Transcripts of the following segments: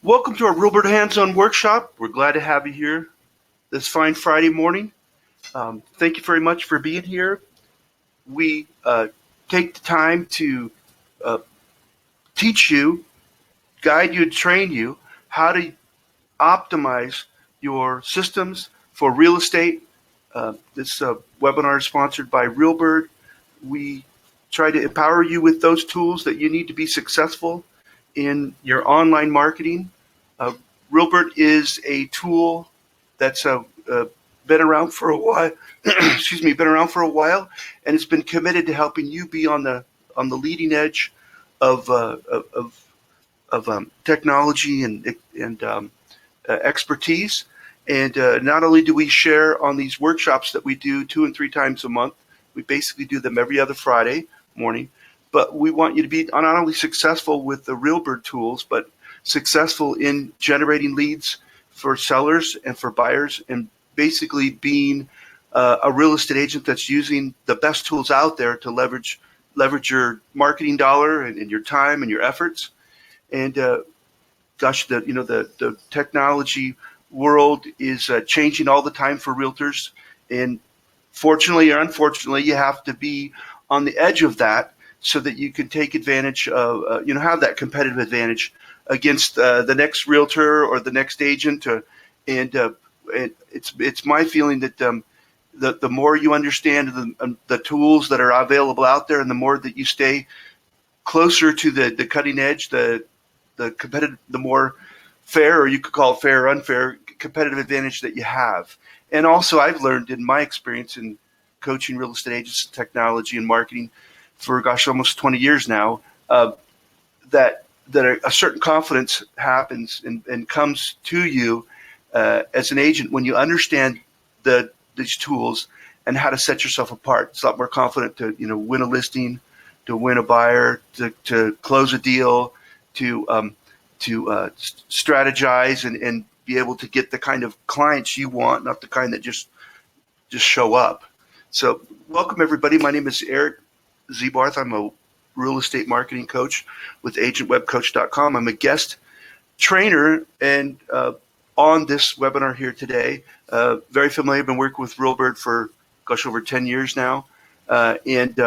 Welcome to our RealBird Hands-On Workshop. We're glad to have you here this fine Friday morning. Thank you very much for being here. We take the time to teach you, guide you, train you how to optimize your systems for real estate. This webinar is sponsored by RealBird. We try to empower you with those tools that you need to be successful in your online marketing. RealBird is a tool that's been around for a while. Excuse me, been around for a while, and it's been committed to helping you be on the leading edge of technology and expertise. And not only do we share on these workshops that we do 2 and 3 times a month, we basically do them every other Friday morning, but we want you to be not only successful with the RealBird tools, but successful in generating leads for sellers and for buyers, and basically being a real estate agent that's using the best tools out there to leverage your marketing dollar and your time and your efforts. And the technology world is changing all the time for realtors, and fortunately or unfortunately, you have to be on the edge of that so that you can take advantage of, have that competitive advantage against the next realtor or the next agent. It's my feeling that the more you understand the tools that are available out there, and the more that you stay closer to the cutting edge, the competitive, the more fair, or you could call it fair or unfair, competitive advantage that you have. And also, I've learned in my experience in coaching real estate agents, technology, and marketing for almost 20 years now, that a certain confidence happens and comes to you as an agent when you understand these tools and how to set yourself apart. It's a lot more confident to win a listing, to win a buyer, to close a deal, to strategize and be able to get the kind of clients you want, not the kind that just show up. So welcome everybody. My name is Eric Zebarth. I'm a real estate marketing coach with agentwebcoach.com. I'm a guest trainer and on this webinar here today. Very familiar. I've been working with RealBird for over 10 years now. And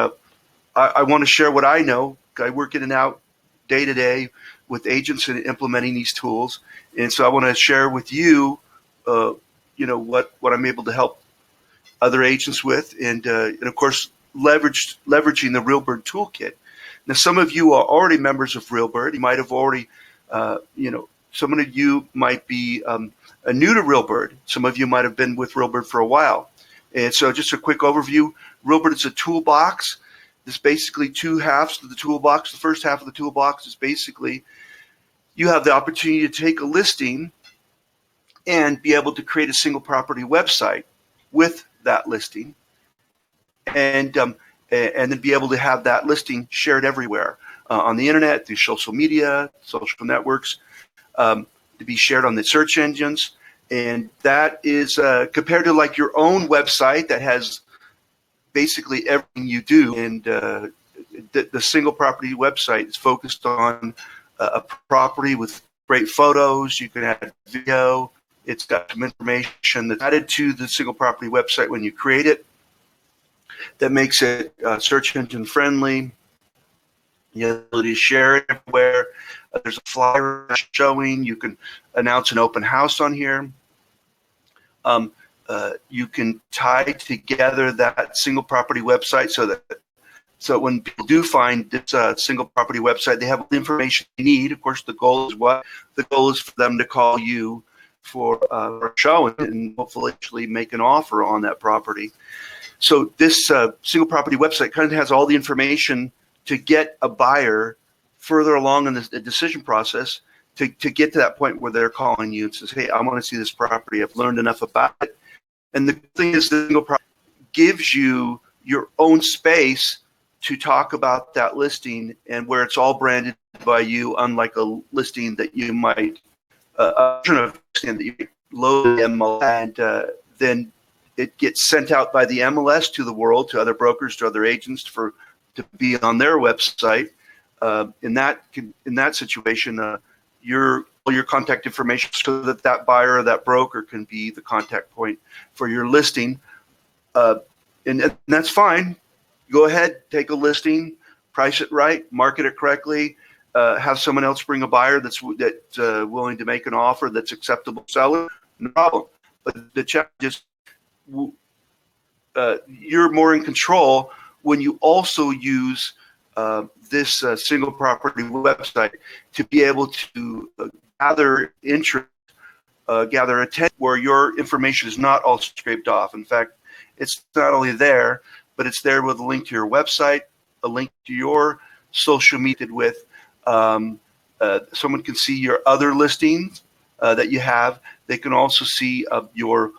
I want to share what I know. I work in and out day to day with agents and implementing these tools. And so I want to share with you, what I'm able to help other agents with, and of course, leveraging the RealBird toolkit. Now, some of you are already members of RealBird. You might have already, some of you might be new to RealBird. Some of you might have been with RealBird for a while. And so just a quick overview. RealBird is a toolbox. There's basically 2 halves to the toolbox. The first half of the toolbox is basically you have the opportunity to take a listing and be able to create a single property website with that listing, and then be able to have that listing shared everywhere on the internet, through social media, social networks, to be shared on the search engines. And that is compared to like your own website that has basically everything you do. And the single property website is focused on a property with great photos. You can add video. It's got some information that's added to the single property website when you create it that makes it search engine friendly. The ability to share it everywhere. There's a flyer showing. You can announce an open house on here. You can tie together that single property website so when people do find this single property website, they have all the information they need. Of course, the goal is what? The goal is for them to call you for a showing and hopefully actually make an offer on that property. So this single property website kind of has all the information to get a buyer further along in the decision process to get to that point where they're calling you and says, hey, I want to see this property. I've learned enough about it. And the thing is, the single property gives you your own space to talk about that listing, and where it's all branded by you, unlike a listing that you might that you load the MLS, and then it gets sent out by the MLS to the world, to other brokers, to other agents to be on their website. In that situation, all your contact information so that that buyer or that broker can be the contact point for your listing. And that's fine. Go ahead, take a listing, price it right, market it correctly, have someone else bring a buyer that's willing to make an offer that's acceptable to seller, no problem. But the challenge is you're more in control when you also use this single property website to be able to gather interest, gather attention where your information is not all scraped off. In fact, it's not only there, but it's there with a link to your website, a link to your social media with. Someone can see your other listings that you have. They can also see your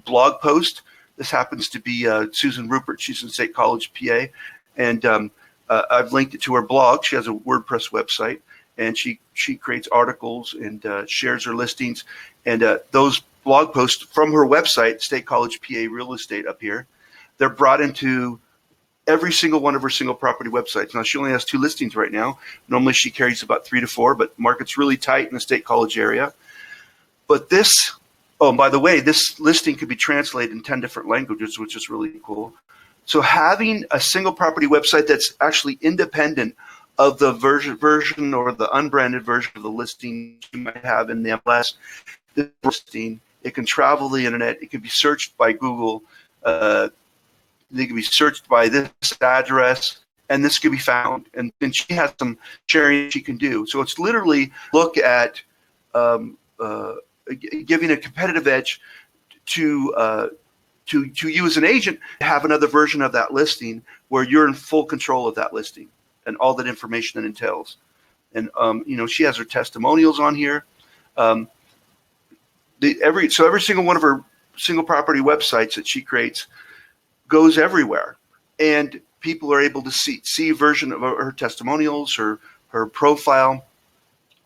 blog post. This happens to be Susan Rupert. She's in State College, PA. And I've linked it to her blog. She has a WordPress website, and she creates articles and shares her listings. And those blog posts from her website, State College, PA Real Estate up here, they're brought into every single one of her single property websites. Now, she only has 2 listings right now. Normally, she carries about 3 to 4, but market's really tight in the State College area. But this, oh, and by the way, this listing could be translated in 10 different languages, which is really cool. So having a single property website that's actually independent of the version or the unbranded version of the listing you might have in the MLS, this listing, it can travel the internet. It can be searched by Google. They can be searched by this address, and this can be found. And she has some sharing she can do. So it's literally look at giving a competitive edge to you as an agent, have another version of that listing where you're in full control of that listing and all that information that entails. And she has her testimonials on here. Every single one of her single property websites that she creates goes everywhere, and people are able to see a version of her testimonials, her profile.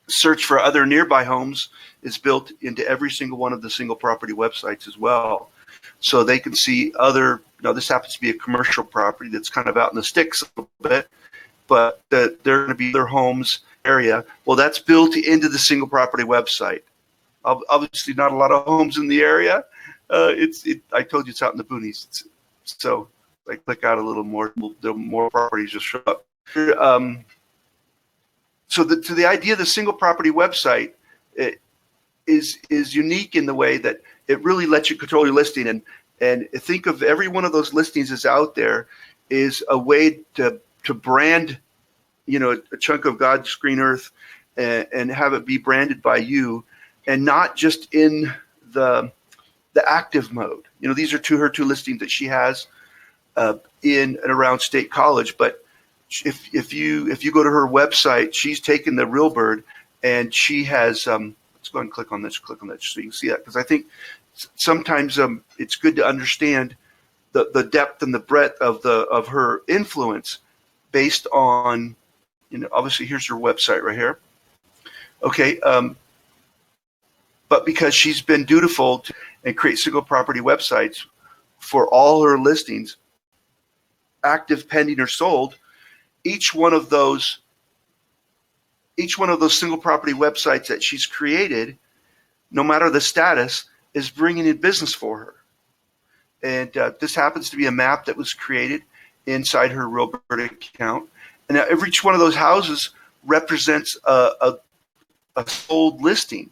Search for other nearby homes is built into every single one of the single property websites as well. So they can see other, this happens to be a commercial property that's kind of out in the sticks a little bit, but they're going to be their homes area. Well, that's built into the single property website. Obviously not a lot of homes in the area. I told you it's out in the boonies. So I click out a little more, the more properties just show up. So the idea of the single property website is unique in the way that it really lets you control your listing, and think of every one of those listings that's out there is a way to brand, a chunk of God's green earth and have it be branded by you, and not just in the active mode. These are her two listings that she has in and around State College, but if you go to her website, she's taken the RealBird and she has let's go and click on this so you can see that, because I think sometimes it's good to understand the depth and the breadth of her influence based on, obviously here's her website right here. Okay, but because she's been dutiful and create single property websites for all her listings, active, pending, or sold, each one of those single property websites that she's created, no matter the status, is bringing in business for her. And this happens to be a map that was created inside her RealBird account. And now every each one of those houses represents a sold listing.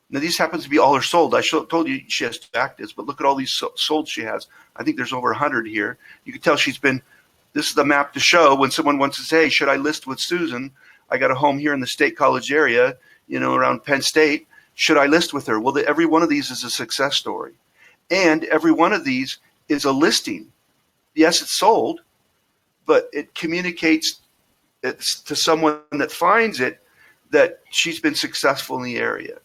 Now these happens to be all her sold. I told you she has 2 actives, but look at all these sold she has. I think there's over 100 here. You can tell this is the map to show when someone wants to say, hey, should I list with Susan? I got a home here in the State College area, around Penn State. Should I list with her? Well, every one of these is a success story. And every one of these is a listing. Yes, it's sold, but it communicates to someone that finds it that she's been successful in the area.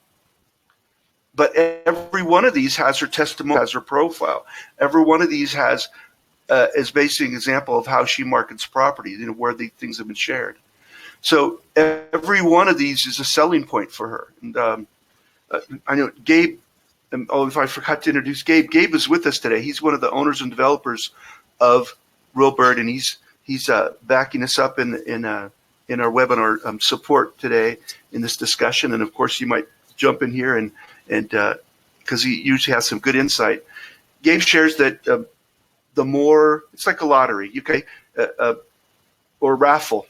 But every one of these has her testimony, has her profile. Every one of these is basically an example of how she markets properties, where the things have been shared. So every one of these is a selling point for her. And I know Gabe, if I forgot to introduce Gabe, Gabe is with us today. He's one of the owners and developers of RealBird, and he's backing us up in in our webinar support today in this discussion. And of course, you might jump in here and because he usually has some good insight. Gabe shares that the more, it's like a lottery, okay, or raffle.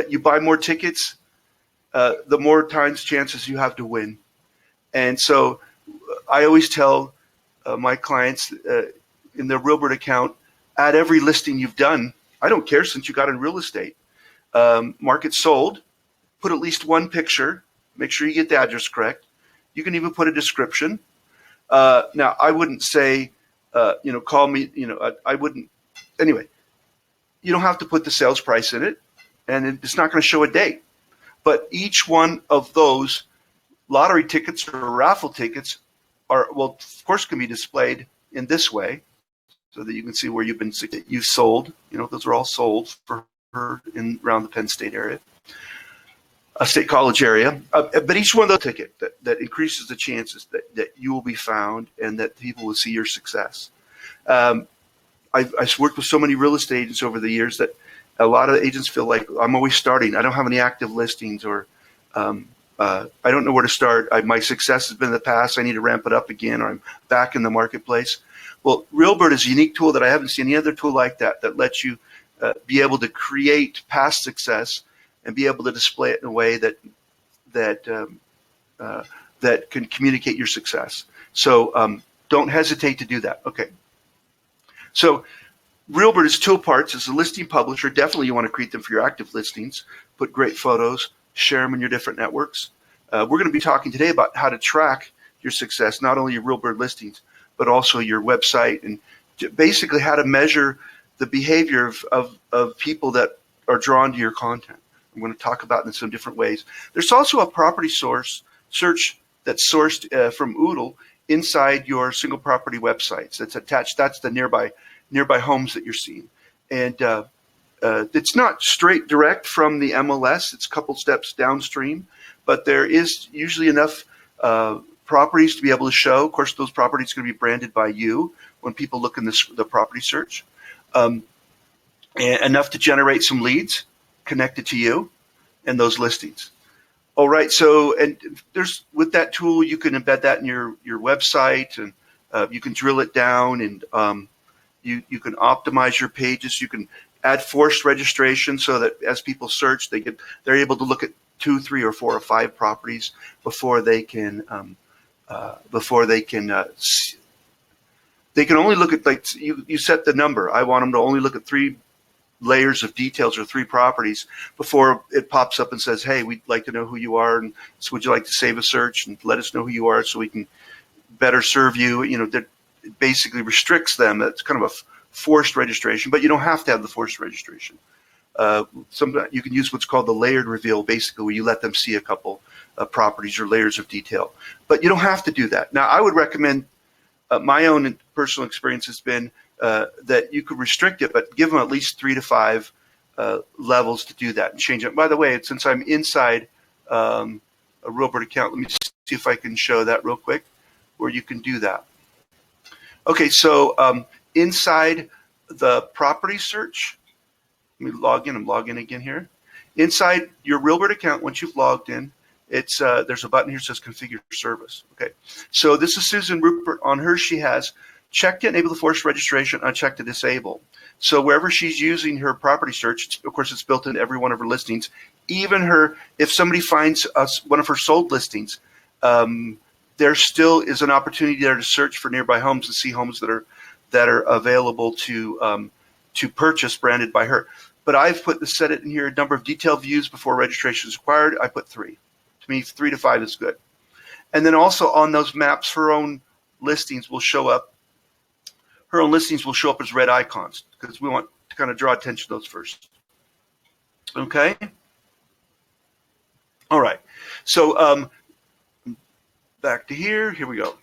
You buy more tickets, the more times chances you have to win. And so I always tell my clients in their RealBird account, add every listing you've done. I don't care since you got in real estate. Mark it sold, put at least one picture, make sure you get the address correct. You can even put a description. Now, I wouldn't say, call me, I wouldn't. Anyway, you don't have to put the sales price in it, and it's not going to show a date. But each one of those lottery tickets or raffle tickets well, of course, can be displayed in this way so that you can see where you've sold. Those are all sold for her around the Penn State area, a State College area. But each one of those tickets that increases the chances that you will be found and that people will see your success. I've worked with so many real estate agents over the years that a lot of agents feel like I'm always starting. I don't have any active listings, or I don't know where to start. My success has been in the past. I need to ramp it up again, or I'm back in the marketplace. Well, RealBird is a unique tool that I haven't seen any other tool like that lets you be able to create past success and be able to display it in a way that can communicate your success. So don't hesitate to do that. Okay. So RealBird is two parts. As a listing publisher, definitely you want to create them for your active listings, put great photos, share them in your different networks. We're going to be talking today about how to track your success, not only your RealBird listings, but also your website, and basically how to measure the behavior of people that are drawn to your content. I'm going to talk about it in some different ways. There's also a property search that's sourced from Oodle inside your single property websites. That's attached. That's the nearby homes that you're seeing. And it's not straight direct from the MLS. It's a couple steps downstream, but there is usually enough properties to be able to show. Of course, those properties are going to be branded by you when people look in the property search. And enough to generate some leads connected to you and those listings. All right, so and there's with that tool you can embed that in your website, and you can drill it down, and you can optimize your pages. You can add forced registration so that as people search, they're able to look at 2, 3, or 4 or 5 properties before they can they can only look at, like, you set the number. I want them to only look at 3 layers of details or 3 properties before it pops up and says, hey, we'd like to know who you are, and so would you like to save a search and let us know who you are so we can better serve you. That basically restricts them. It's kind of a forced registration, but you don't have to have the forced registration. Sometimes you can use what's called the layered reveal, basically where you let them see a couple properties or layers of detail, but you don't have to do that. Now, I would recommend, my own personal experience has been that you could restrict it, but give them at least 3 to 5 levels to do that and change it. By the way, since I'm inside a RealBird account, let me see if I can show that real quick where you can do that. Okay, so inside the property search, let me log in. I'm logging in again here. Inside your RealBird account, once you've logged in, it's there's a button here that says Configure Service. Okay, so this is Susan Rupert. On her, she has checked to enable the forced registration, unchecked to disable. So wherever she's using her property search, of course, it's built into every one of her listings. Even if somebody finds one of her sold listings, there still is an opportunity there to search for nearby homes and see homes that are available to purchase, branded by her. But I've set it in here, a number of detailed views before registration is required. I put 3. To me, 3 to 5 is good. And then also on those maps, her own listings will show up. Her own listings will show up as red icons because we want to kind of draw attention to those first. Okay? All right. So back to here. Here we go.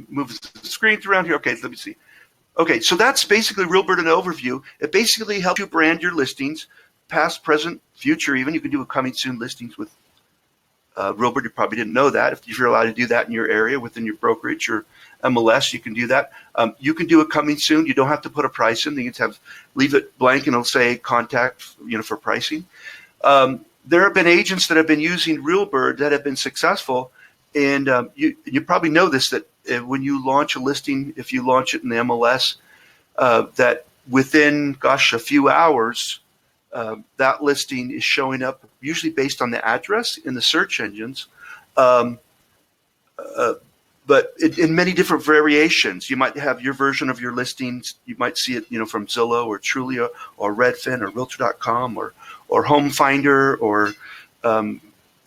Move the screen around here. Okay, let me see. Okay, so that's basically RealBird an overview. It basically helps you brand your listings, past, present, future even. You can do a coming soon listings with RealBird. You probably didn't know that. If you're allowed to do that in your area within your brokerage or MLS, you can do that. You can do a coming soon. You don't have to put a price in. You can leave it blank and it'll say contact, for pricing. there have been agents that have been using RealBird that have been successful, and you probably know this, that when you launch a listing, if you launch it in the MLS, that within, gosh, a few hours, that listing is showing up, usually based on the address in the search engines, um, but in many different variations. You might have your version of your listings. You might see it, from Zillow or Trulia or Redfin or Realtor.com or Home Finder or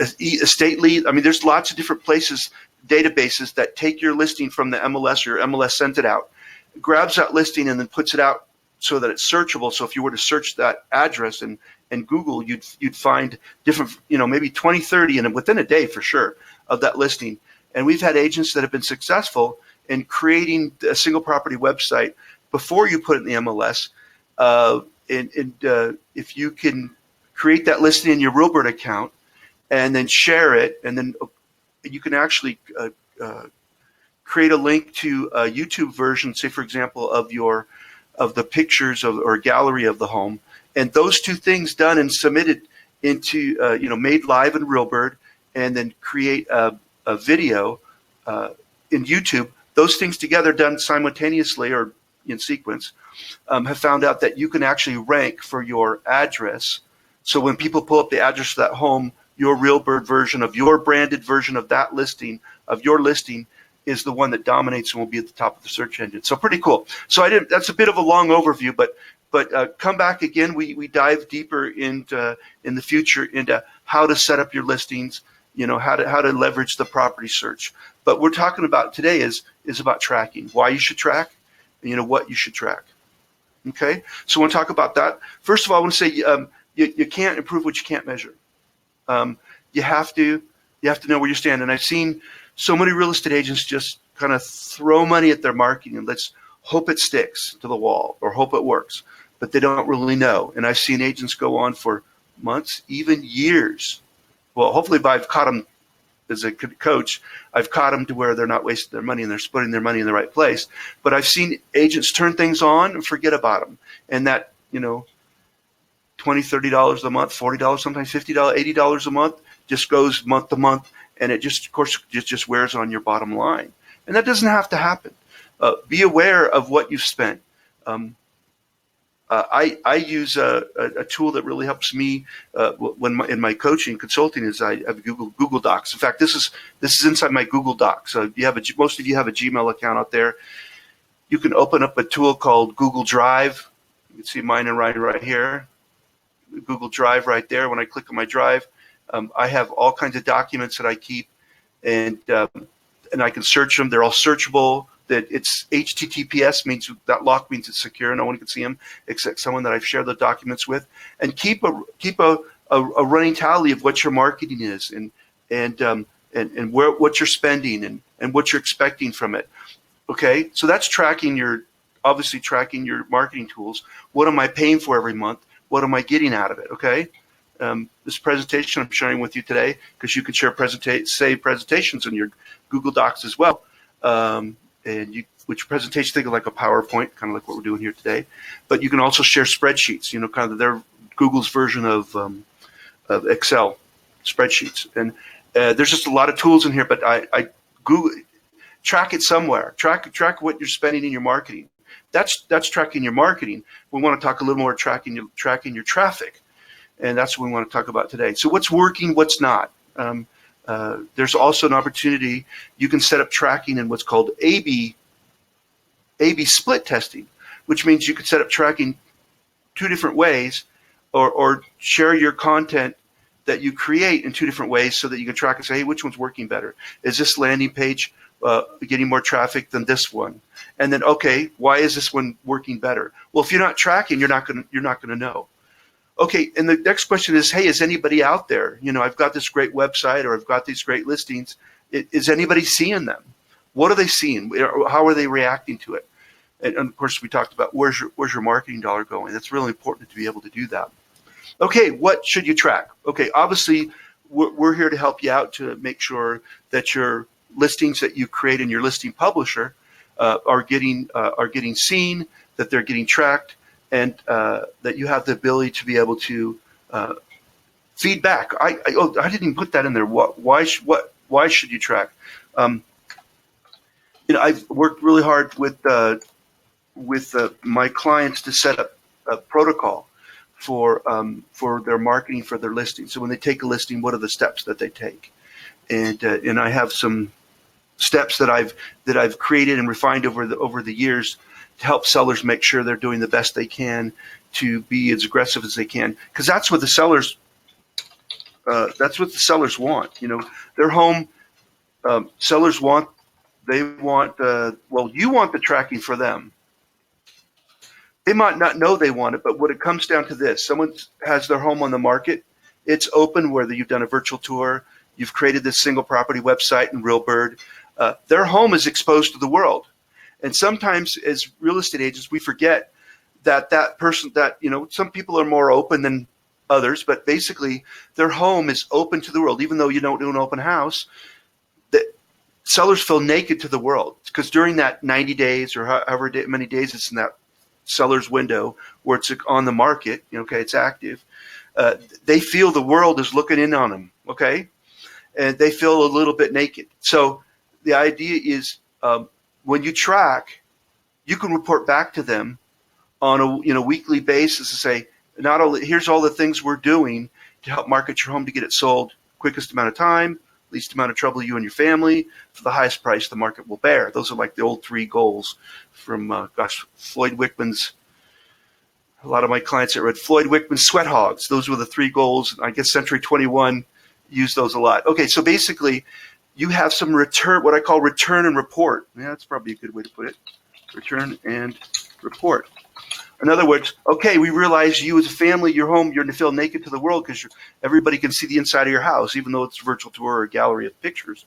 Estate Lead. I mean, there's lots of different places, databases that take your listing from the MLS, or your MLS sent it out, grabs that listing and then puts it out so that it's searchable. So if you were to search that address in Google, you'd find different, maybe 20, 30, and within a day for sure, of that listing. And we've had agents that have been successful in creating a single property website before you put it in the MLS. If you can create that listing in your RealBird account and then share it, and then you can actually create a link to a YouTube version, say for example, of the pictures or gallery of the home, and those two things done and submitted into made live in RealBird, and then create a video in YouTube. Those things together, done simultaneously or in sequence, have found out that you can actually rank for your address. So when people pull up the address of that home, your RealBird version of your branded version of that listing, of your listing, is the one that dominates and will be at the top of the search engine. So pretty cool. So that's a bit of a long overview, but come back again. We dive deeper into in the future into how to set up your listings, how to leverage the property search. But we're talking about today is about tracking, why you should track, and what you should track. Okay, so I want to talk about that. First of all, I want to say you can't improve what you can't measure. You have to know where you stand. And I've seen so many real estate agents just kind of throw money at their marketing and let's hope it sticks to the wall or hope it works, but they don't really know. And I've seen agents go on for months, even years. Well, hopefully I've caught them as a coach. I've caught them to where they're not wasting their money and they're putting their money in the right place. But I've seen agents turn things on and forget about them. And that, $20, $30 a month, $40, sometimes $50, $80 a month just goes month to month. And it just, of course, just wears on your bottom line. And that doesn't have to happen. Be aware of what you've spent. I use a tool that really helps me in my coaching consulting is I have Google Docs. In fact, this is inside my Google Docs. So most of you have a Gmail account out there. You can open up a tool called Google Drive. You can see mine and Ryan right here. Google Drive right there. When I click on my drive, I have all kinds of documents that I keep, and I can search them. They're all searchable. That it's HTTPS means that lock means it's secure. No one can see them except someone that I've shared the documents with. And keep a running tally of what your marketing is and what you're spending and what you're expecting from it. Okay, so that's obviously tracking your marketing tools. What am I paying for every month? What am I getting out of it? Okay. This presentation I'm sharing with you today, because you can share save presentations in your Google Docs as well. Which presentation, think of like a PowerPoint, kind of like what we're doing here today. But you can also share spreadsheets, kind of their Google's version of Excel spreadsheets. And there's just a lot of tools in here, but I Google track it somewhere. Track what you're spending in your marketing. That's tracking your marketing. We want to talk a little more tracking your traffic. And that's what we want to talk about today. So what's working, what's not? There's also an opportunity. You can set up tracking in what's called A/B split testing, which means you could set up tracking two different ways, or share your content that you create in two different ways so that you can track and say, hey, which one's working better? Is this landing page getting more traffic than this one? And then, okay, why is this one working better? Well, if you're not tracking, you're not gonna know. Okay, and the next question is, hey, is anybody out there? I've got this great website or I've got these great listings. Is anybody seeing them? What are they seeing? How are they reacting to it? And of course, we talked about where's your marketing dollar going. That's really important to be able to do that. Okay, what should you track? Okay, obviously, we're here to help you out to make sure that your listings that you create in your listing publisher are getting seen, that they're getting tracked, and that you have the ability to be able to Feedback. I didn't even put that in there. Why should you track? Um, I've worked really hard with my clients to set up a protocol for their marketing for their listing. So when they take a listing, what are the steps that they take? And I have some steps that I've created and refined over the years to help sellers make sure they're doing the best they can to be as aggressive as they can, because that's what the sellers want. Their home, sellers want. They want you want the tracking for them. They might not know they want it, but when it comes down to this, someone has their home on the market, it's open, whether you've done a virtual tour, you've created this single property website in RealBird, their home is exposed to the world. And sometimes as real estate agents, we forget that person, some people are more open than others, but basically their home is open to the world. Even though you don't do an open house, the sellers feel naked to the world, because during that 90 days or however many days it's in that seller's window where it's on the market, it's active, they feel the world is looking in on them, okay? And they feel a little bit naked. So the idea is when you track, you can report back to them on a weekly basis to say, not only here's all the things we're doing to help market your home to get it sold quickest amount of time, least amount of trouble you and your family, for the highest price the market will bear. Those are like the old 3 goals from, Floyd Wickman's. A lot of my clients that read Floyd Wickman's Sweat Hogs. Those were the 3 goals. I guess Century 21 used those a lot. Okay, so basically you have some what I call return and report. Yeah, that's probably a good way to put it. Return and report. In other words, okay, we realize you as a family, your home, you're going to feel naked to the world because everybody can see the inside of your house, even though it's a virtual tour or a gallery of pictures.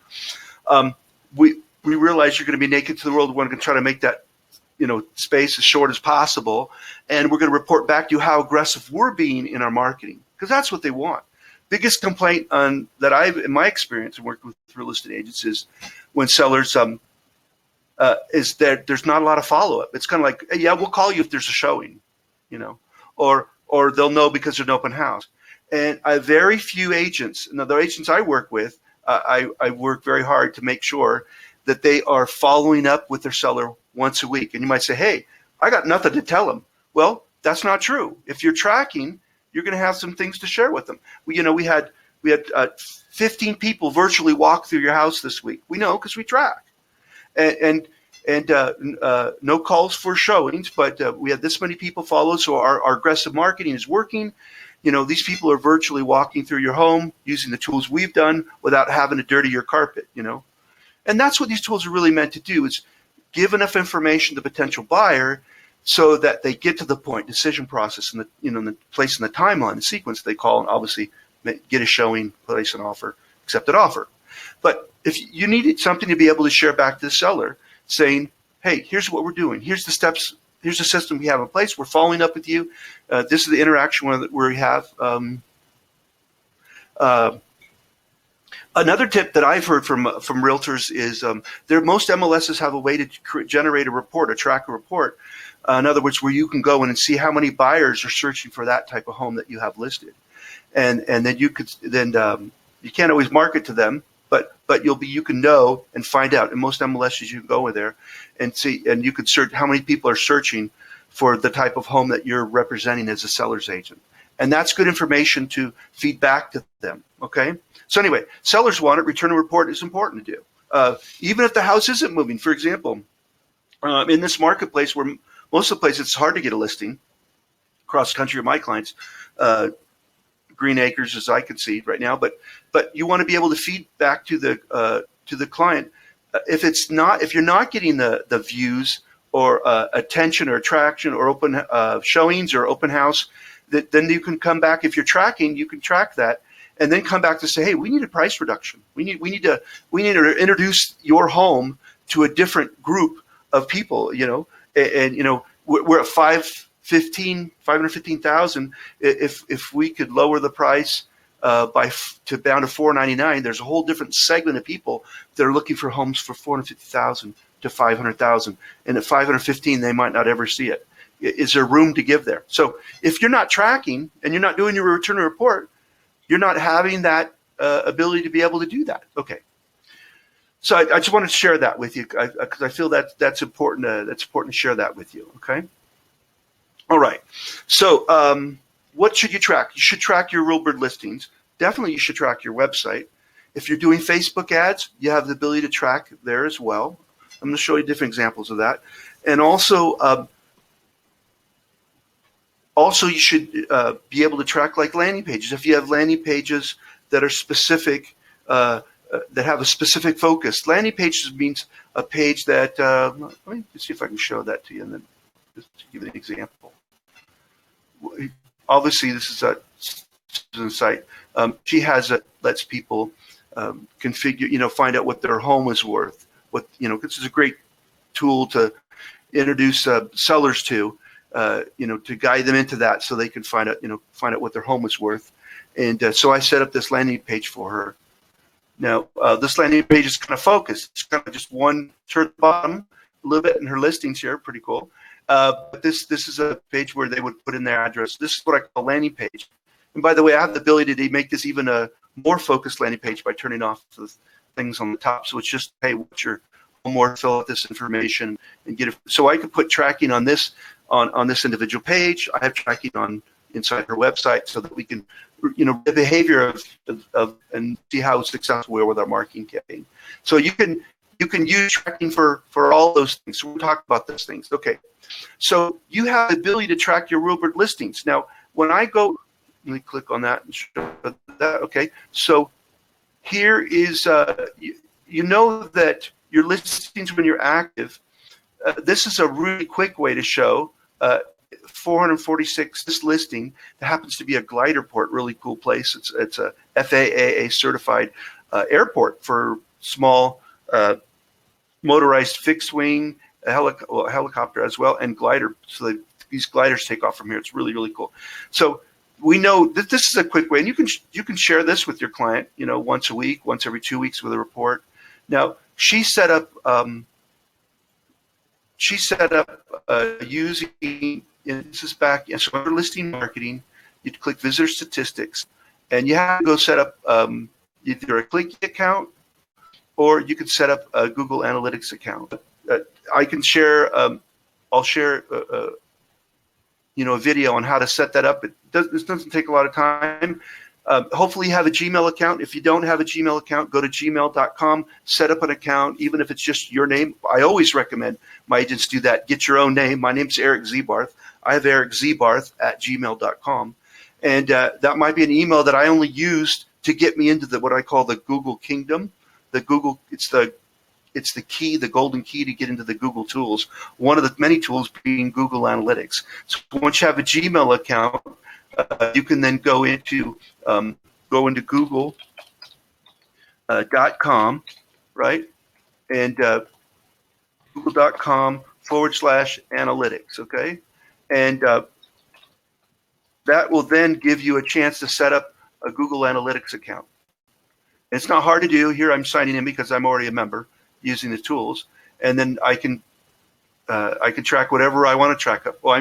We realize you're going to be naked to the world. We're going to try to make that space as short as possible, and we're going to report back to you how aggressive we're being in our marketing, because that's what they want. Biggest complaint that I've, in my experience, and working with real estate agents, is when sellers is that there's not a lot of follow-up. It's kind of like, hey, yeah, we'll call you if there's a showing, or they'll know because there's an open house. And very few agents, and the agents I work with, I work very hard to make sure that they are following up with their seller once a week. And you might say, hey, I got nothing to tell them. Well, that's not true. If you're tracking, you're going to have some things to share with them. We had 15 people virtually walk through your house this week. We know because we track. And no calls for showings, but we had this many people follow, so our aggressive marketing is working. These people are virtually walking through your home using the tools we've done without having to dirty your carpet, And that's what these tools are really meant to do, is give enough information to the potential buyer so that they get to the point, decision process, and the place in the timeline, the sequence they call, and obviously get a showing, place an offer, accept an offer. But if you needed something to be able to share back to the seller, saying, hey, here's what we're doing. Here's the steps. Here's the system we have in place. We're following up with you. This is the interaction where we have. Another tip that I've heard from realtors is most MLSs have a way to generate a report, track a report. In other words, where you can go in and see how many buyers are searching for that type of home that you have listed, and then you can't always market to them, but you can know and find out. In most MLSs, you can go in there and see, and you can search how many people are searching for the type of home that you're representing as a seller's agent, and that's good information to feed back to them. Okay, so anyway, sellers want it. Return a report is important to do, even if the house isn't moving. For example, in this marketplace where most of the places it's hard to get a listing across the country of my clients. Green acres, as I can see right now, but you want to be able to feed back to the client. If you're not getting the views or attention or attraction or open showings or open house, then you can come back. If you're tracking, you can track that and then come back to say, hey, we need a price reduction. We need to introduce your home to a different group of people. And we're at 515,000. If we could lower the price down to $499, there's a whole different segment of people that are looking for homes for $450,000 to $500,000, and at $515,000 they might not ever see it. Is there room to give there? So if you're not tracking and you're not doing your return report, you're not having that ability to be able to do that. Okay. So I just wanted to share that with you because I feel that's important. That's important to share that with you. Okay. All right. So what should you track? You should track your RealBird listings. Definitely, you should track your website. If you're doing Facebook ads, you have the ability to track there as well. I'm going to show you different examples of that. And also you should be able to track like landing pages. If you have landing pages that are specific, that have a specific focus. Landing pages means a page that, let me see if I can show that to you and then just to give you an example. Obviously, this is a site. She has lets people configure, find out what their home is worth. This is a great tool to introduce sellers to, to guide them into that so they can find out what their home is worth. And so I set up this landing page for her. Now, this landing page is kind of focused. It's kind of just one toward the bottom, a little bit in her listings here, pretty cool. But this is a page where they would put in their address. This is what I call a landing page. And by the way, I have the ability to make this even a more focused landing page by turning off the things on the top. So it's just, hey, what's your home worth? Fill out this information and get it. So I could put tracking on this on this individual page. I have tracking on inside her website so that we can, the behavior of and see how successful we are with our marketing campaign. So you can use tracking for all those things. So we'll talk about those things. Okay. So you have the ability to track your RealBird listings. Now, when I go, let me click on that and show that. Okay. So here is, you know that your listings when you're active, this is a really quick way to show 446, this listing that happens to be a glider port, really cool place. It's a FAA certified airport for small motorized fixed wing, helicopter as well, and glider. So these gliders take off from here. It's really, really cool. So we know that this is a quick way, and you can share this with your client, once a week, once every 2 weeks with a report. Now, she set up using, this is back, so under listing marketing, you'd click visitor statistics, and you have to go set up either a click account or you could set up a Google Analytics account. I can share, I'll share, a video on how to set that up. This doesn't take a lot of time. Hopefully you have a Gmail account. If you don't have a Gmail account, go to gmail.com, set up an account, even if it's just your name. I always recommend my agents do that. Get your own name. My name's Eric Zebarth. I have ericzebarth@gmail.com. And that might be an email that I only used to get me into what I call the Google Kingdom. It's the key, the golden key to get into the Google tools. One of the many tools being Google Analytics. So once you have a Gmail account, you can then go into Google.com, right? And Google.com/analytics, okay? And that will then give you a chance to set up a Google Analytics account. It's not hard to do. Here I'm signing in because I'm already a member using the tools, and then I can track whatever I want to track up. Well,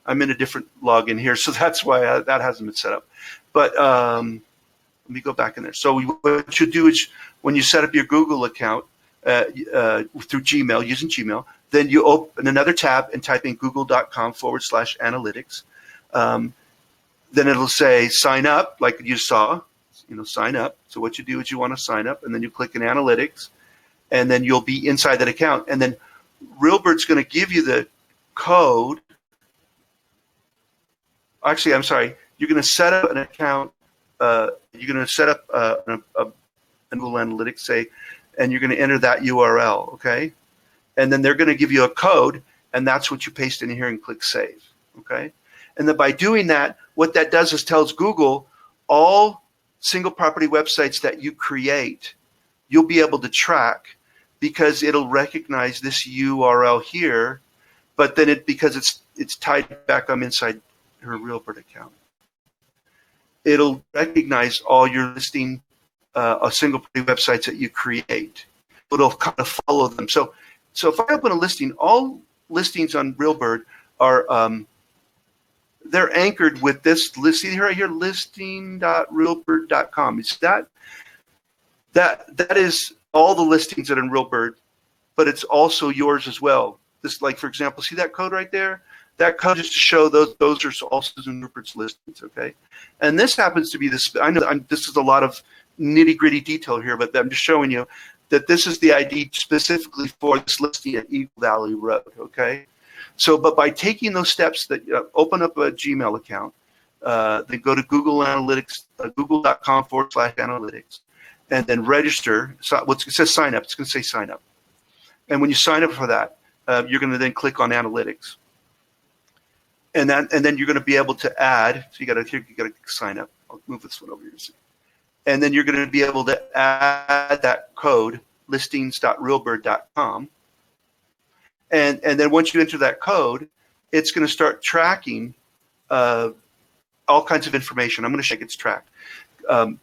I'm in a different login here, so that's why that hasn't been set up. But let me go back in there. So what you do is when you set up your Google account through Gmail, using Gmail, then you open another tab and type in google.com/analytics. Then it'll say sign up, like you saw, sign up. So what you do is you want to sign up, and then you click in analytics, and then you'll be inside that account. And then RealBird's going to give you the code. Actually, I'm sorry. You're going to set up an account. You're going to set up a Google Analytics, say, and you're going to enter that URL, okay? And then they're going to give you a code, and that's what you paste in here and click save, okay? And then by doing that, what that does is tells Google all single property websites that you create, you'll be able to track because it'll recognize this URL here, but then because it's tied back inside her RealBird account, it'll recognize all your listing single property websites that you create. It'll kind of follow them. So if I open a listing, all listings on RealBird are they're anchored with this list. See right here, listing.realbird.com. It's that is all the listings that are in RealBird, but it's also yours as well. This, like for example, see that code right there? That code is to show those are all Susan Rupert's listings, okay? And this happens to be this. I know this is a lot of nitty gritty detail here, but I'm just showing you that this is the ID specifically for this listing at Eagle Valley Road, okay? So, but by taking those steps, that open up a Gmail account, then go to Google Analytics, google.com/analytics, and then register. So it says sign up. It's going to say sign up. And when you sign up for that, you're going to then click on analytics, and then you're going to be able to add. So you got to sign up. I'll move this one over here. And then you're going to be able to add that code, listings.realbird.com. And then once you enter that code, it's going to start tracking all kinds of information. I'm going to check its tracked. In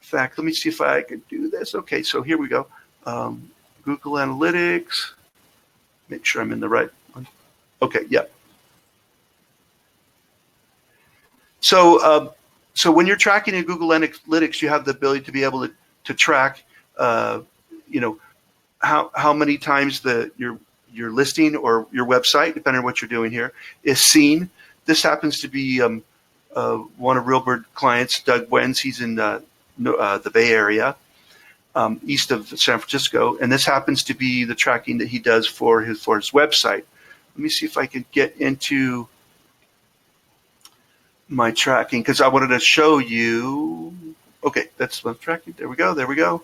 fact, let me see if I can do this. Okay, so here we go. Google Analytics. Make sure I'm in the right one. Okay, yeah. So when you're tracking in Google Analytics, you have the ability to be able to track, how many times your listing or your website, depending on what you're doing here, is seen. This happens to be one of RealBird clients, Doug Wens. He's in the Bay Area, east of San Francisco, and this happens to be the tracking that he does for his website. Let me see if I can get into my tracking, because I wanted to show you. Okay, that's my tracking. There we go. There we go.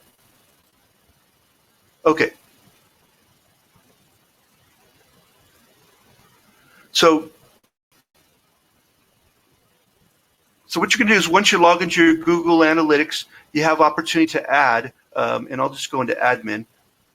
Okay. So what you can do is once you log into your Google Analytics, you have opportunity to add, and I'll just go into admin.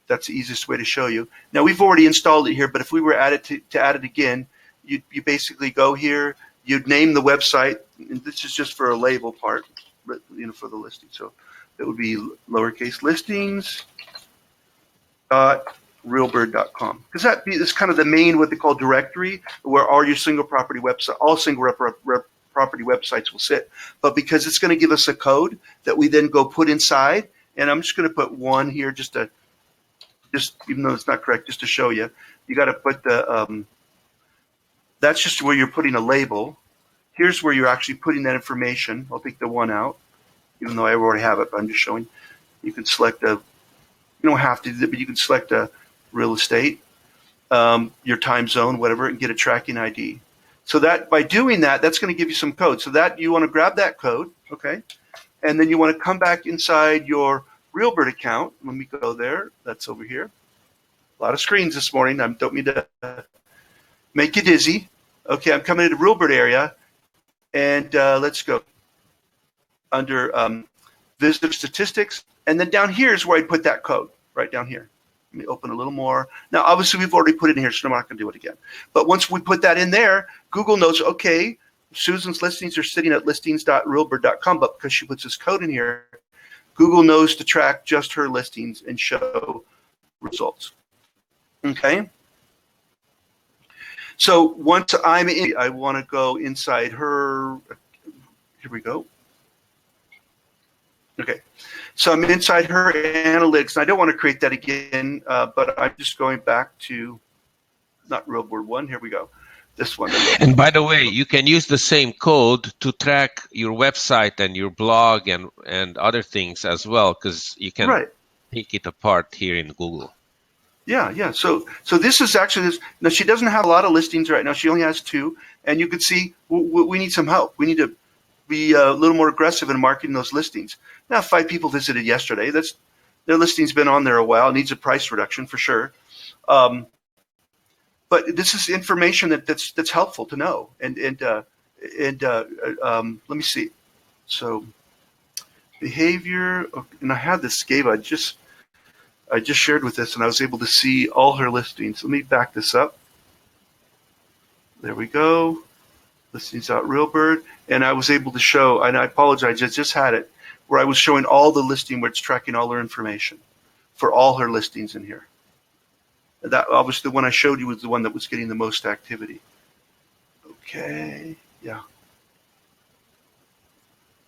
That's the easiest way to show you. Now we've already installed it here, but if we were to add it again, you basically go here, you'd name the website, and this is just for a label part, but for the listing. So it would be lowercase listings.realbird.com, because that is kind of the main, what they call directory, where all your single property website, all single property websites will sit. But because it's going to give us a code that we then go put inside, and I'm just going to put one here just even though it's not correct, just to show you. You got to put the that's just where you're putting a label. Here's where you're actually putting that information. I'll take the one out, even though I already have it, but I'm just showing. You can select you don't have to do that, but you can select a real estate, your time zone, whatever, and get a tracking ID. So that by doing that, that's going to give you some code. So that you want to grab that code, okay, and then you want to come back inside your RealBird account. Let me go there. That's over here. A lot of screens this morning. I don't mean to make you dizzy. Okay, I'm coming into RealBird area, and let's go under visitor statistics, and then down here is where I put that code, right down here. Let me open a little more. Now, obviously, we've already put it in here, so I'm not going to do it again. But once we put that in there, Google knows, okay, Susan's listings are sitting at listings.realbird.com, but because she puts this code in here, Google knows to track just her listings and show results. Okay? So once I'm in, I want to go inside her. Here we go. Okay. So I'm inside her analytics, and I don't want to create that again, but I'm just going back to, not RealBird 1, here we go. This one. And by the way, you can use the same code to track your website and your blog and other things as well, because you can pick it apart here in Google. Yeah. So this is actually this. Now she doesn't have a lot of listings right now. She only has 2, and you can see we need some help. We need to be a little more aggressive in marketing those listings. Now, 5 people visited yesterday. Their listing's been on there a while. It needs a price reduction for sure. But this is information that's helpful to know. And let me see. So behavior, and I had this I just shared with this, and I was able to see all her listings. Let me back this up. There we go. Listings out RealBird, and I was able to show, and I apologize, I just had it, where I was showing all the listing where it's tracking all her information for all her listings in here. That obviously the one I showed you was the one that was getting the most activity. Okay. Yeah.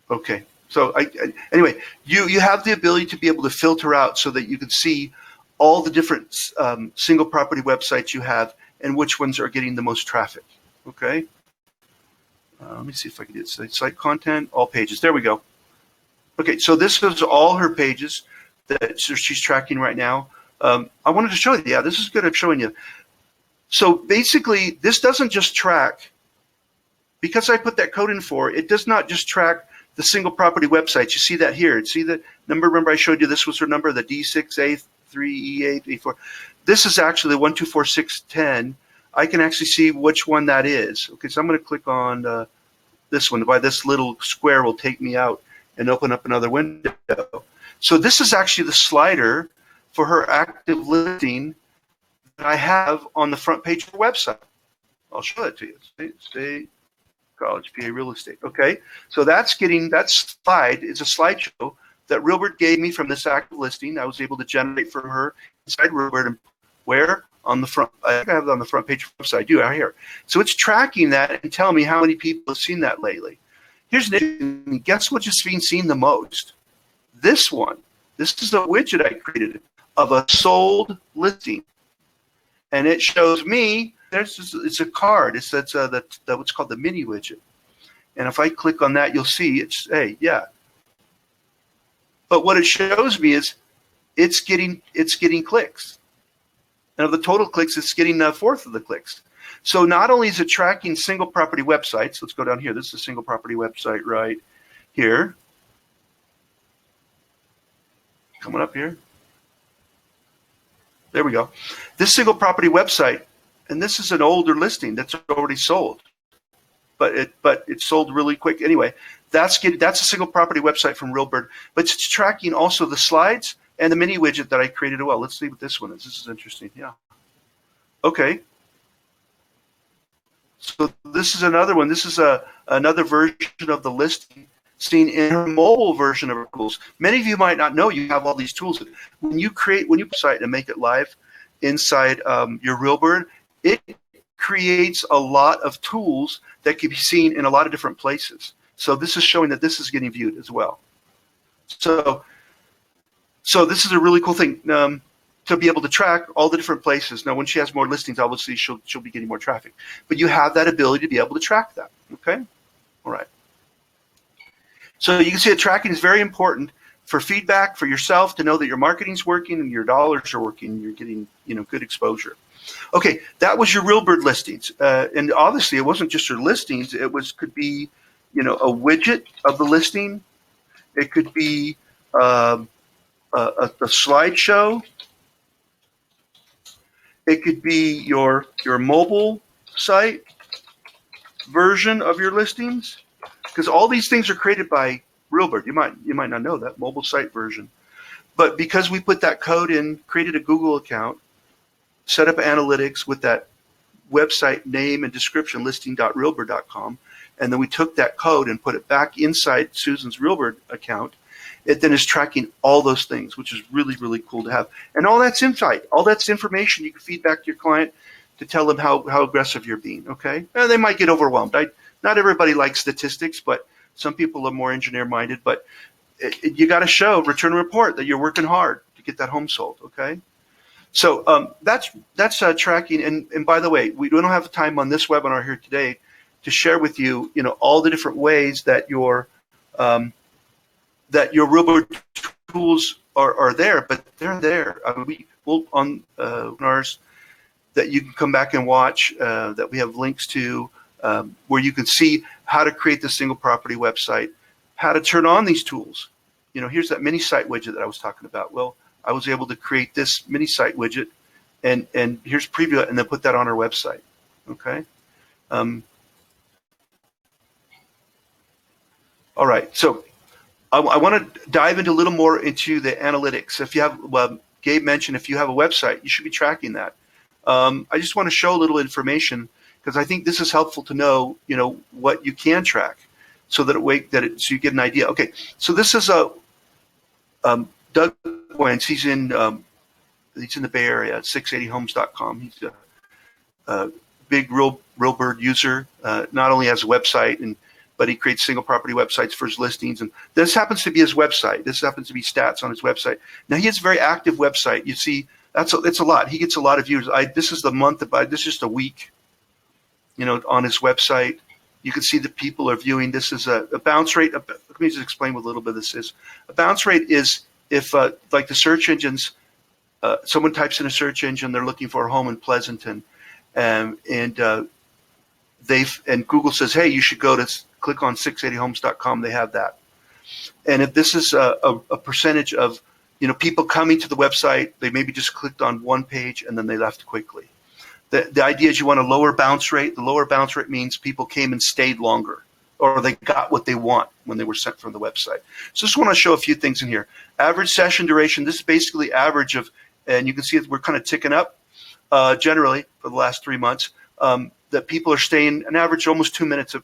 Okay. So anyway, you have the ability to be able to filter out so that you can see all the different single property websites you have and which ones are getting the most traffic. Okay. Let me see if I can do it. Site content, all pages. There we go. Okay, so this is all her pages that she's tracking right now. I wanted to show you. Yeah, this is good at showing you. So basically, this doesn't just track, because I put that code in for, it does not just track the single property websites. You see that here. See the number? Remember I showed you this was her number, the D6A3E8A4. This is actually the 124610. I can actually see which one that is. Okay, so I'm going to click on this one. By this little square will take me out and open up another window. So this is actually the slider for her active listing that I have on the front page of the website. I'll show it to you. State College, PA Real Estate. Okay, so that's getting, that slide is a slideshow that RealBird gave me from this active listing. I was able to generate for her inside RealBird. And where? On the front, I think I have it on the front page of the website. I do out here. So it's tracking that and telling me how many people have seen that lately. Here's an interesting, guess what is being seen the most? This one. This is a widget I created of a sold listing. And it shows me, it's a card. It's that's what's called the mini widget. And if I click on that, you'll see it's, hey, yeah. But what it shows me is it's getting clicks. And of the total clicks, it's getting a fourth of the clicks. So not only is it tracking single property websites, let's go down here. This is a single property website right here. Coming up here. There we go. This single property website, and this is an older listing that's already sold, but it's sold really quick anyway. That's a single property website from RealBird, but it's tracking also the slides and the mini widget that I created as well. Let's see what this one is. This is interesting. Yeah. Okay. So this is another one. This is another version of the listing seen in her mobile version of her tools. Many of you might not know you have all these tools. When you site and make it live inside your RealBird, it creates a lot of tools that can be seen in a lot of different places. So this is showing that this is getting viewed as well. So this is a really cool thing to be able to track all the different places. Now, when she has more listings, obviously she'll be getting more traffic. But you have that ability to be able to track that. Okay? All right. So you can see that tracking is very important for feedback for yourself to know that your marketing's working and your dollars are working. And you're getting good exposure. Okay, that was your RealBird listings, and obviously it wasn't just your listings. It could be a widget of the listing. It could be a slideshow. It could be your mobile site version of your listings, because all these things are created by RealBird. You might not know that, mobile site version. But because we put that code in, created a Google account, set up analytics with that website name and description, listing.realbird.com, and then we took that code and put it back inside Susan's RealBird account, it then is tracking all those things, which is really, really cool to have. And all that's insight, all that's information you can feed back to your client to tell them how aggressive you're being, okay? And they might get overwhelmed. Not everybody likes statistics, but some people are more engineer-minded. But you got to show, return a report that you're working hard to get that home sold, okay? So that's tracking. And by the way, we don't have time on this webinar here today to share with you, all the different ways that your RealBird tools are there, but they're there. I mean, we'll on webinars that you can come back and watch that we have links to where you can see how to create the single property website, how to turn on these tools. Here's that mini site widget that I was talking about. Well, I was able to create this mini site widget, and here's preview it, and then put that on our website. Okay. All right. So I want to dive into a little more into the analytics. If you have, Gabe mentioned, if you have a website, you should be tracking that. I just want to show a little information because I think this is helpful to know, what you can track, so that so you get an idea. Okay. So this is Doug Wentz. He's in the Bay Area at 680homes.com. He's big RealBird user. Not only has a website, but he creates single property websites for his listings. And this happens to be his website. This happens to be stats on his website. Now he has a very active website. You see, it's a lot. He gets a lot of views. This is the month, this is just a week, on his website. You can see that people are viewing. This is a bounce rate. Let me just explain what a little bit of this is. A bounce rate is if, like the search engines, someone types in a search engine, they're looking for a home in Pleasanton, and Google says, hey, you should go to click on 680homes.com. They have that. And if this is a percentage of people coming to the website, they maybe just clicked on one page and then they left quickly. The idea is you want a lower bounce rate. The lower bounce rate means people came and stayed longer, or they got what they want when they were sent from the website. So just want to show a few things in here. Average session duration. This is basically average of, and you can see we're kind of ticking up generally for the last 3 months. That people are staying an average almost 2 minutes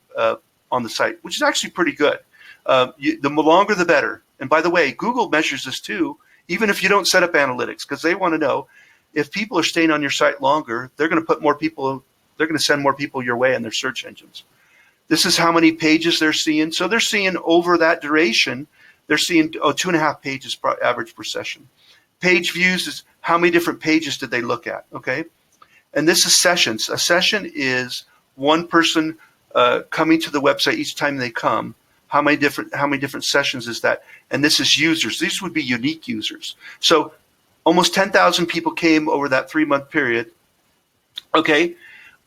on the site, which is actually pretty good. The longer the better. And by the way, Google measures this too, even if you don't set up analytics, because they want to know if people are staying on your site longer, they're going to put more people, they're going to send more people your way in their search engines. This is how many pages they're seeing. So they're seeing over that duration, they're seeing 2.5 pages average per session. Page views is how many different pages did they look at, okay? And this is sessions. A session is one person coming to the website each time they come. How many different sessions is that? And this is users. These would be unique users. So almost 10,000 people came over that 3-month period, okay?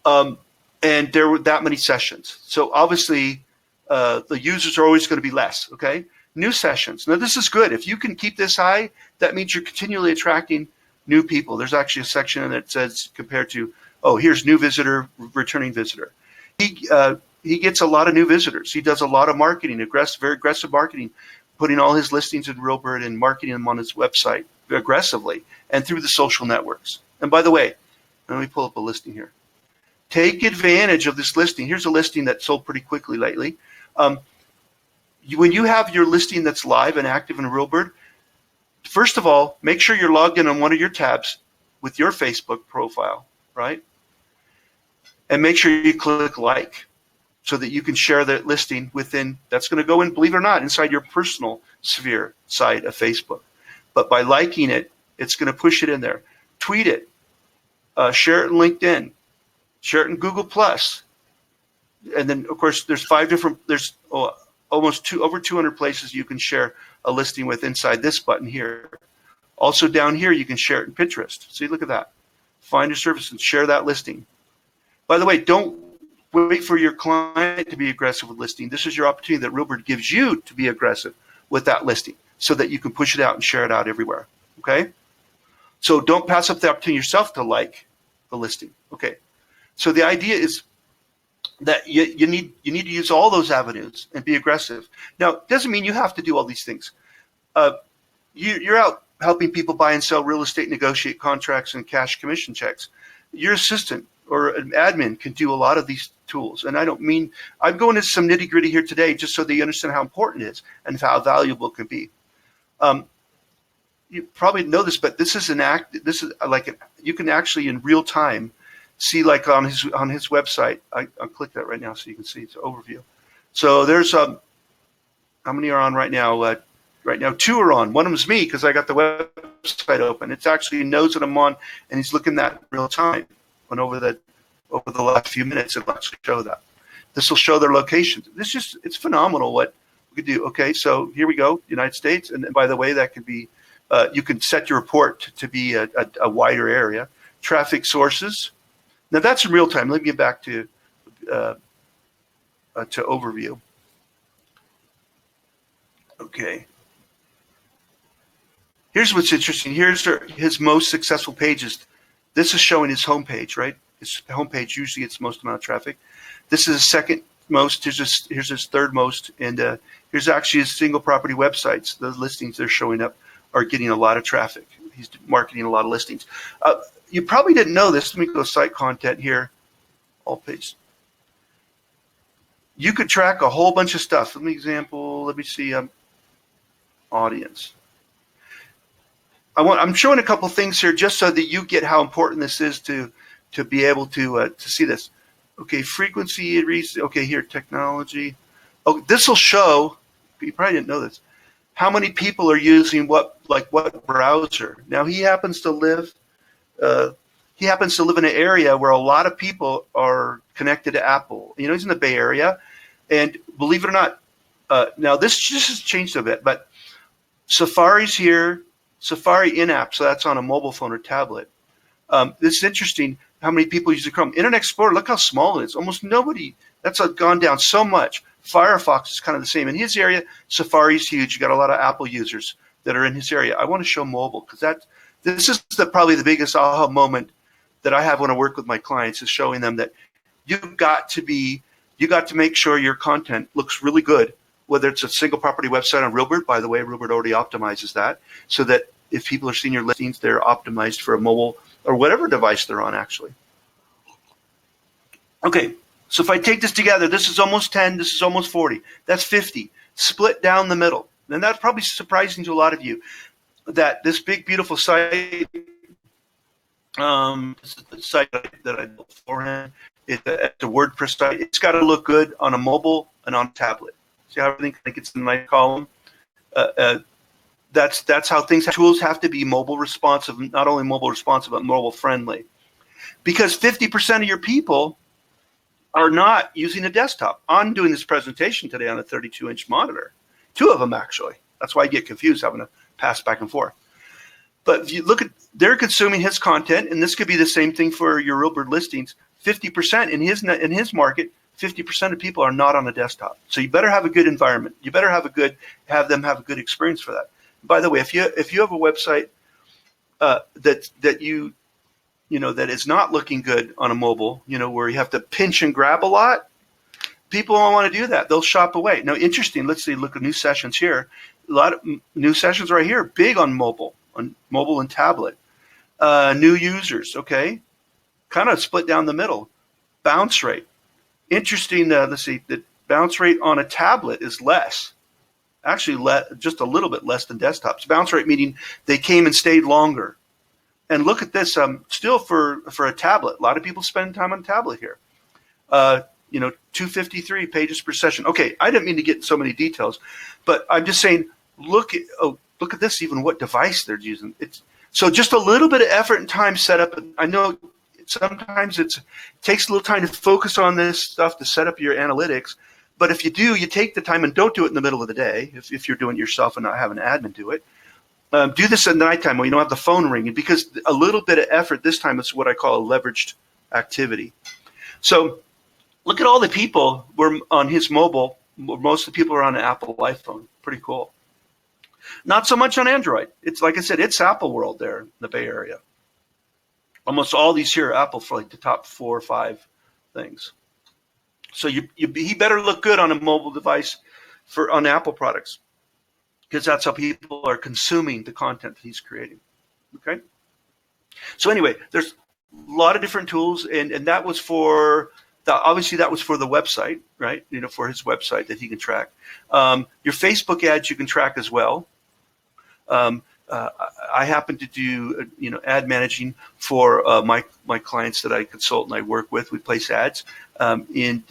And there were that many sessions. So obviously, the users are always going to be less, okay? New sessions. Now, this is good. If you can keep this high, that means you're continually attracting new people. There's actually a section in there that says compared to, here's new visitor, returning visitor. He gets a lot of new visitors. He does a lot of marketing, very aggressive marketing, putting all his listings in RealBird and marketing them on his website aggressively and through the social networks. And by the way, let me pull up a listing here. Take advantage of this listing. Here's a listing that sold pretty quickly lately. When you have your listing that's live and active in RealBird, first of all, make sure you're logged in on one of your tabs with your Facebook profile, right? And make sure you click like so that you can share that listing within, that's going to go in, believe it or not, inside your personal sphere side of Facebook. But by liking it, it's going to push it in there. Tweet it, share it in LinkedIn, share it in Google+. And then, of course, there's over 200 places you can share a listing with inside this button here. Also down here, you can share it in Pinterest. See, look at that. Find your service and share that listing. By the way, don't wait for your client to be aggressive with listing. This is your opportunity that RealBird gives you to be aggressive with that listing so that you can push it out and share it out everywhere, okay? So don't pass up the opportunity yourself to like the listing, okay? So the idea is that you need to use all those avenues and be aggressive. Now, it doesn't mean you have to do all these things. You're out helping people buy and sell real estate, negotiate contracts, and cash commission checks. Your assistant or an admin can do a lot of these tools. And I'm going into some nitty gritty here today just so that you understand how important it is and how valuable it can be. You probably know this, but this is you can actually in real time see, like on his website. I'll click that right now so you can see it's an overview. So there's how many are on right now? Right now 2 are on. One of them is me because I got the website open. It's actually knows that I'm on, and he's looking at that in real time. And over the last few minutes, it'll actually show that. This will show their locations. It's phenomenal what we could do. Okay, so here we go, United States. And by the way, that could be, you can set your report to be a wider area. Traffic sources. Now that's in real time. Let me get back to overview. Okay. Here's what's interesting. Here's his most successful pages. This is showing his homepage, right? His homepage usually gets the most amount of traffic. This is his second most. Here's his third most. And here's actually his single property websites. The listings they're showing up are getting a lot of traffic. He's marketing a lot of listings. You probably didn't know this. Let me go site content here. All page. You could track a whole bunch of stuff. Let me see audience. I'm showing a couple things here just so that you get how important this is to to be able to see this. Okay, frequency, okay, here, technology. Oh, this will show, you probably didn't know this, how many people are using what browser. Now he happens to live in an area where a lot of people are connected to Apple. You know, he's in the Bay Area, and believe it or not, now this just has changed a bit, but Safari's here, Safari in-app, so that's on a mobile phone or tablet. This is interesting, how many people use the Chrome. Internet Explorer, look how small it is. Almost nobody. That's gone down so much. Firefox is kind of the same. In his area, Safari's huge. You got a lot of Apple users that are in his area. I want to show mobile because this is probably the biggest aha moment that I have when I work with my clients, is showing them that you got to make sure your content looks really good, whether it's a single property website on RealBird. By the way, RealBird already optimizes that so that if people are seeing your listings, they're optimized for a mobile or whatever device they're on, actually. Okay, so if I take this together, this is almost 10, this is almost 40. That's 50, split down the middle. And that's probably surprising to a lot of you, that this big, beautiful site, this is the site that I built beforehand. It's a WordPress site. It's got to look good on a mobile and on a tablet. See how everything gets in the nice column? That's how tools have to be mobile responsive, not only mobile responsive, but mobile friendly. Because 50% of your people are not using a desktop. I'm doing this presentation today on a 32-inch monitor. 2 of them, actually. That's why I get confused having to pass back and forth. But if you look at, they're consuming his content, and this could be the same thing for your RealBird listings. 50% in his market, 50% of people are not on a desktop. So you better have a good environment. You better have them have a good experience for that. By the way, if you have a website that is not looking good on a mobile, where you have to pinch and grab a lot, people don't want to do that. They'll shop away. Now, interesting. Let's see. Look at new sessions here. A lot of new sessions right here. Big on mobile and tablet. New users. Okay, kind of split down the middle. Bounce rate. Interesting. Let's see. The bounce rate on a tablet is less. Actually, just a little bit less than desktops. Bounce rate meaning they came and stayed longer. And look at this. Still for a tablet, a lot of people spend time on tablet here. 253 pages per session. Okay, I didn't mean to get in so many details, but I'm just saying, look at this. Even what device they're using. So just a little bit of effort and time set up. I know sometimes it takes a little time to focus on this stuff to set up your analytics. But if you do, you take the time and don't do it in the middle of the day. If you're doing it yourself and not having an admin do it, do this at nighttime when you don't have the phone ringing, because a little bit of effort this time is what I call a leveraged activity. So look at all the people were on his mobile. Most of the people are on an Apple iPhone. Pretty cool. Not so much on Android. It's like I said, it's Apple world there in the Bay Area. Almost all these here are Apple for like the top 4 or 5 things. So he better look good on a mobile device on Apple products, because that's how people are consuming the content that he's creating. Okay. So anyway, there's a lot of different tools, and that was obviously that was for the website, right? For his website that he can track. Your Facebook ads you can track as well. I happen to do ad managing for my clients that I consult and I work with. We place ads, and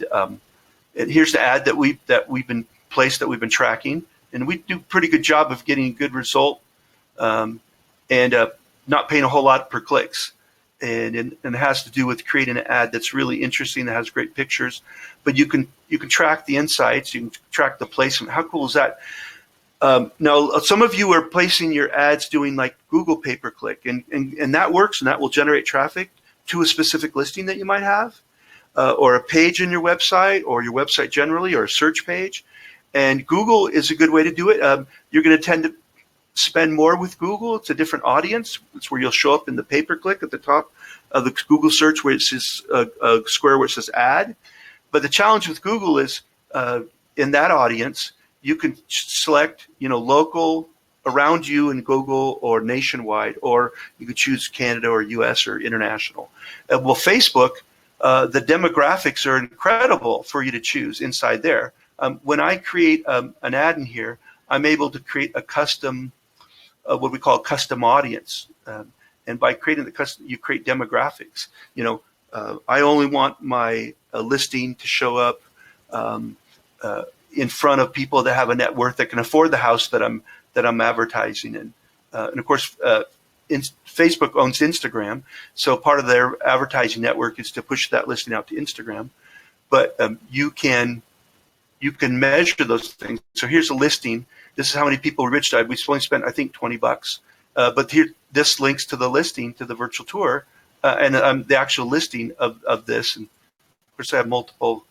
here's the ad that we've been placed, that we've been tracking, and we do a pretty good job of getting a good result, and not paying a whole lot per clicks. And it has to do with creating an ad that's really interesting, that has great pictures, but you can track the insights, you can track the placement. How cool is that? Now, some of you are placing your ads doing like Google pay-per-click, and that works, and that will generate traffic to a specific listing that you might have, or a page in your website, or your website generally, or a search page. And Google is a good way to do it. You're going to tend to spend more with Google. It's a different audience. It's where you'll show up in the pay-per-click at the top of the Google search, where it says a square where it says ad. But the challenge with Google is in that audience, you can select, local around you in Google, or nationwide, or you could choose Canada or US or international. Well, Facebook, the demographics are incredible for you to choose inside there. When I create an ad in here, I'm able to create a custom, what we call custom audience. And by creating the custom, you create demographics. I only want my listing to show up um, in front of people that have a net worth that can afford the house that I'm advertising in. And of course, Facebook owns Instagram, so part of their advertising network is to push that listing out to Instagram. But you can measure those things. So here's a listing. This is how many people reached. We only spent, I think, $20. But here, this links to the listing, to the virtual tour, and the actual listing of this. And of course, I have multiple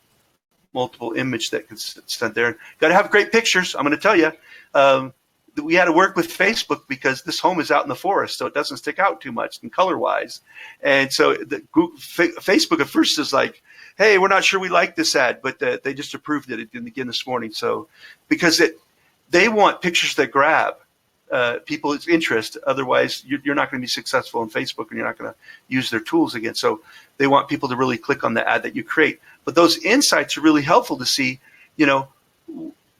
image that can send there. Got to have great pictures. I'm going to tell you. We had to work with Facebook because this home is out in the forest, so it doesn't stick out too much and color-wise. And so Facebook at first is like, hey, we're not sure we like this ad, but they just approved it again this morning. So because they want pictures that grab people's interest. Otherwise, you're not going to be successful in Facebook, and you're not going to use their tools again. So they want people to really click on the ad that you create. But those insights are really helpful to see,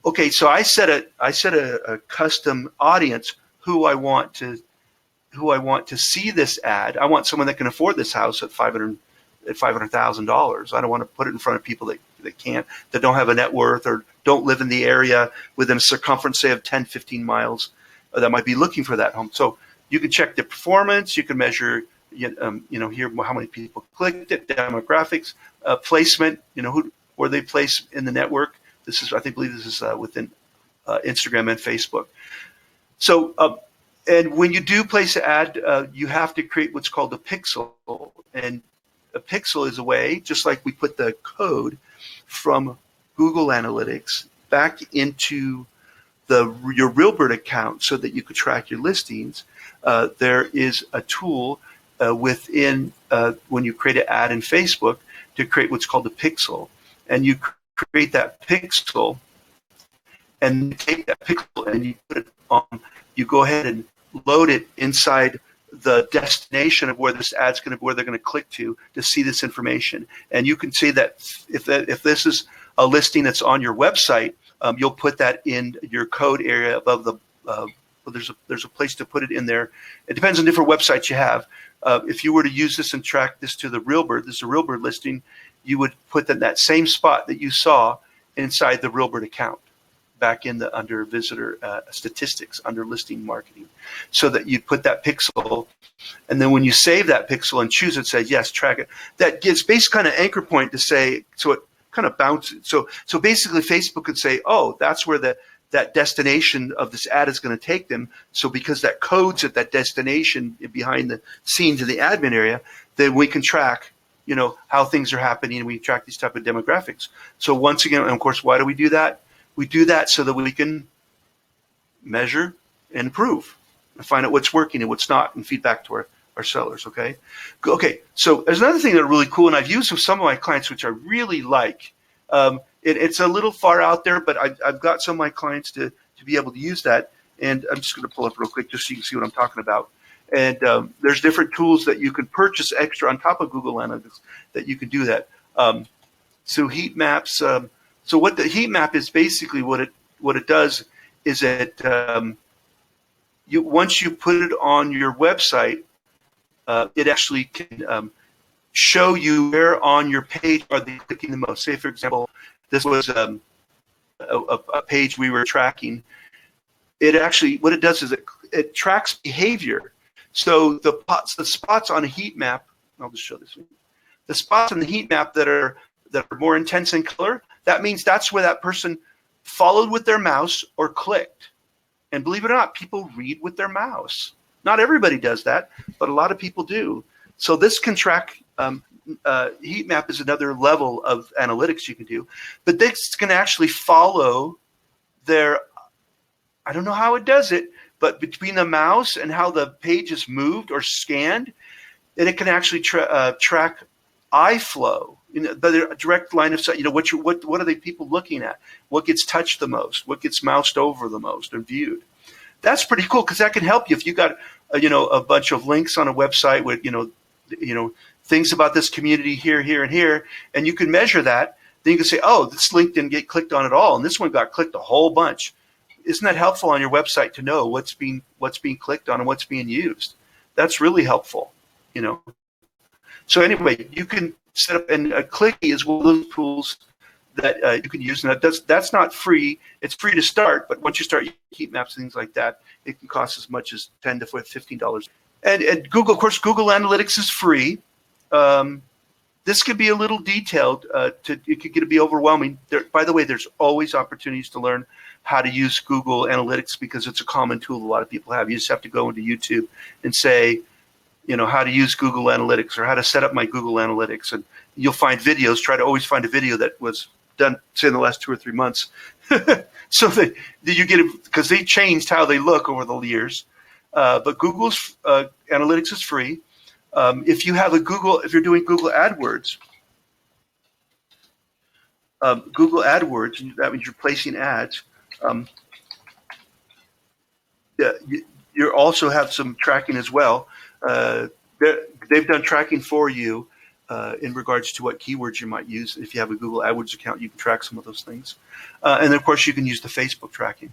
okay, so I set a custom audience who I want to see this ad. I want someone that can afford this house at $500,000. I don't want to put it in front of people that can't, that don't have a net worth or don't live in the area within a circumference, say, of 10, 15 miles that might be looking for that home. So you can check the performance. You can measure, here how many people clicked it, demographics, placement. Where they place in the network. I believe this is within Instagram and Facebook. So, and when you do place an ad, you have to create what's called a pixel. And a pixel is a way, just like we put the code from Google Analytics back into your RealBird account so that you could track your listings. There is a tool within when you create an ad in Facebook to create what's called a pixel. And you create that pixel, and you take that pixel and you put it on. You go ahead and load it inside the destination of where this ad's going to, where they're going to click to see this information. And you can see that if this is a listing that's on your website, you'll put that in your code area above the. There's a place to put it in there. It depends on different websites you have. If you were to use this and track this to the RealBird, this is a RealBird listing. You would put that same spot that you saw inside the RealBird account, back in under visitor statistics, under listing marketing, so that you'd put that pixel, and then when you save that pixel and choose it, say yes, track it. That gives basic kind of anchor point to say, so it kind of bounces. So basically, Facebook could say, oh, that's where that destination of this ad is going to take them. So because that code's at that destination behind the scenes in the admin area, then we can track how things are happening, and we track these type of demographics. So once again, and of course, why do we do that? We do that so that we can measure and improve and find out what's working and what's not, and feed back to our sellers, okay? Okay, so there's another thing that's really cool, and I've used with some of my clients, which I really like. It's a little far out there, but I've got some of my clients to be able to use that, and I'm just going to pull up real quick just so you can see what I'm talking about. And there's different tools that you can purchase extra on top of Google Analytics that you can do that. So heat maps. So what the heat map is, basically what it does is once you put it on your website, it actually can show you where on your page are they clicking the most. Say, for example, this was a page we were tracking. It actually, what it does is it tracks behavior. So the spots on a heat map, I'll just show this one. The spots on the heat map that are more intense in color, that means that's where that person followed with their mouse or clicked. And believe it or not, people read with their mouse. Not everybody does that, but a lot of people do. So this can track, heat map is another level of analytics you can do. But this can actually follow I don't know how it does it, but between the mouse and how the page is moved or scanned, and it can actually track eye flow, the direct line of sight. What are the people looking at? What gets touched the most? What gets moused over the most and viewed? That's pretty cool, because that can help you if you got a bunch of links on a website with things about this community here, here, and here, and you can measure that. Then you can say, oh, this link didn't get clicked on at all, and this one got clicked a whole bunch. Isn't that helpful on your website to know what's being clicked on and what's being used? That's really helpful, So anyway, you can set up, and Clicky is one of those tools that you can use. And that's not free. It's free to start, but once you start heat maps and things like that, it can cost as much as $10 to $15. And Google, of course, Google Analytics is free. This could be a little detailed. It could be overwhelming. By the way, there's always opportunities to learn how to use Google Analytics because it's a common tool a lot of people have. You just have to go into YouTube and say, how to use Google Analytics or how to set up my Google Analytics. And you'll find videos. Try to always find a video that was done, say, in the last 2 or 3 months. So that you get it, because they changed how they look over the years. But Google's Analytics is free. If you're doing Google AdWords, that means you're placing ads. You also have some tracking as well. They've done tracking for you in regards to what keywords you might use. If you have a Google AdWords account, you can track some of those things. And of course, you can use the Facebook tracking.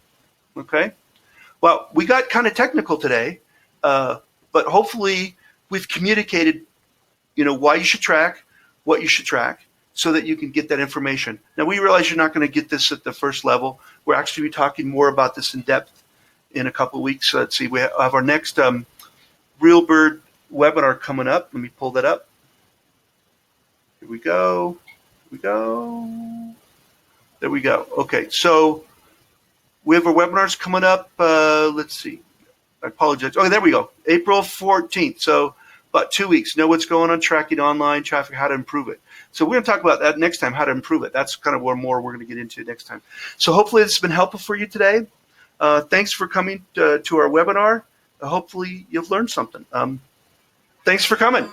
Okay? Well, we got kind of technical today, but hopefully we've communicated, why you should track, what you should track, so that you can get that information. Now, we realize you're not going to get this at the first level. We're actually talking more about this in depth in a couple of weeks. Let's see, we have our next RealBird webinar coming up. Let me pull that up. Here we go. There we go. Okay, so we have our webinars coming up. Let's see. I apologize. Oh, there we go. April 14th. So about 2 weeks. Know what's going on, tracking online traffic, how to improve it. So we're going to talk about that next time, how to improve it. That's kind of what more we're going to get into next time. So hopefully this has been helpful for you today. Thanks for coming to our webinar. Hopefully you've learned something. Thanks for coming.